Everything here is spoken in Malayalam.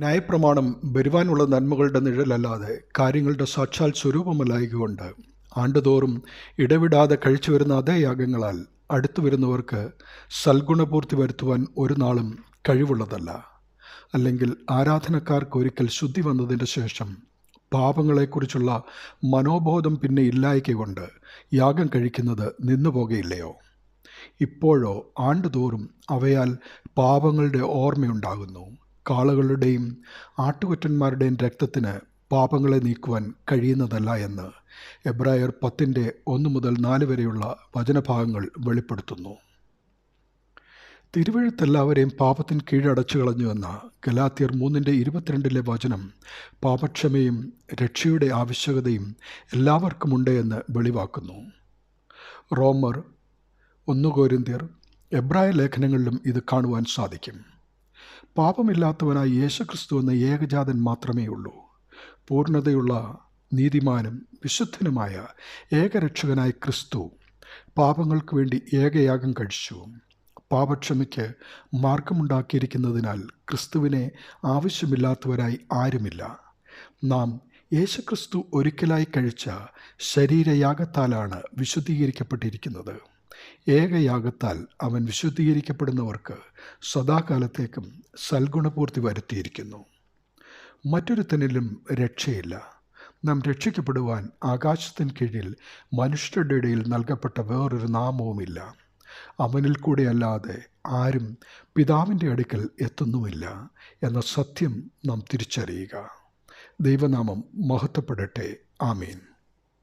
ന്യായപ്രമാണം വരുവാനുള്ള നന്മകളുടെ നിഴലല്ലാതെ കാര്യങ്ങളുടെ സാക്ഷാൽ സ്വരൂപമല്ലായകൊണ്ട് ആണ്ടുതോറും ഇടവിടാതെ കഴിച്ചുവരുന്ന അതേ യാഗങ്ങളാൽ അടുത്തു വരുന്നവർക്ക് സൽഗുണപൂർത്തി വരുത്തുവാൻ ഒരു നാളും കഴിവുള്ളതല്ല. അല്ലെങ്കിൽ ആരാധനക്കാർക്ക് ഒരിക്കൽ ശുദ്ധി വന്നതിൻ്റെ ശേഷം പാപങ്ങളെക്കുറിച്ചുള്ള മനോബോധം പിന്നെ ഇല്ലായ്ക്കൊണ്ട് യാഗം കഴിക്കുന്നത് നിന്നുപോകയില്ലയോ? ഇപ്പോഴോ ആണ്ടുതോറും അവയാൽ പാപങ്ങളുടെ ഓർമ്മയുണ്ടാകുന്നു. കാളകളുടെയും ആട്ടുകൊറ്റന്മാരുടെയും രക്തത്തിന് പാപങ്ങളെ നീക്കുവാൻ കഴിയുന്നതല്ല എന്ന് എബ്രായർ 10:1-4 വരെയുള്ള വചനഭാഗങ്ങൾ വെളിപ്പെടുത്തുന്നു. തിരുവെഴുത്തെല്ലാവരെയും പാപത്തിന് കീഴടച്ചു കളഞ്ഞുവെന്ന ഗലാത്യർ 3:22 വചനം പാപക്ഷമയും രക്ഷയുടെ ആവശ്യകതയും എല്ലാവർക്കുമുണ്ട് എന്ന് വെളിവാക്കുന്നു. റോമർ, 1 കൊരിന്ത്യർ, എബ്രായ ലേഖനങ്ങളിലും ഇത് കാണുവാൻ സാധിക്കും. പാപമില്ലാത്തവനായി യേശുക്രിസ്തു എന്ന ഏകജാതൻ മാത്രമേ ഉള്ളൂ. പൂർണ്ണതയുള്ള നീതിമാനും വിശുദ്ധനുമായ ഏകരക്ഷകനായ ക്രിസ്തു പാപങ്ങൾക്ക് വേണ്ടി ഏകയാഗം കഴിച്ചു. പാപക്ഷമയ്ക്ക് മാർഗമുണ്ടാക്കിയിരിക്കുന്നതിനാൽ ക്രിസ്തുവിനെ ആവശ്യമില്ലാത്തവരായി ആരുമില്ല. നാം യേശുക്രിസ്തു ഒരിക്കലായി കഴിച്ച ശരീരയാഗത്താലാണ് വിശുദ്ധീകരിക്കപ്പെട്ടിരിക്കുന്നത്. ഏകയാഗത്താൽ അവൻ വിശുദ്ധീകരിക്കപ്പെടുന്നവർക്ക് സദാകാലത്തേക്കും സൽഗുണപൂർത്തി വരുത്തിയിരിക്കുന്നു. മറ്റൊരുത്തനിലും രക്ഷയില്ല. നാം രക്ഷിക്കപ്പെടുവാൻ ആകാശത്തിന് കീഴിൽ മനുഷ്യരുടെ ഇടയിൽ നൽകപ്പെട്ട വേറൊരു നാമവുമില്ല. അവനിൽ കൂടെ അല്ലാതെ ആരും പിതാവിൻ്റെ അടുക്കൽ എത്തുന്നുമില്ല എന്ന സത്യം നാം തിരിച്ചറിയുക. ദൈവനാമം മഹത്വപ്പെടട്ടെ. ആമേൻ.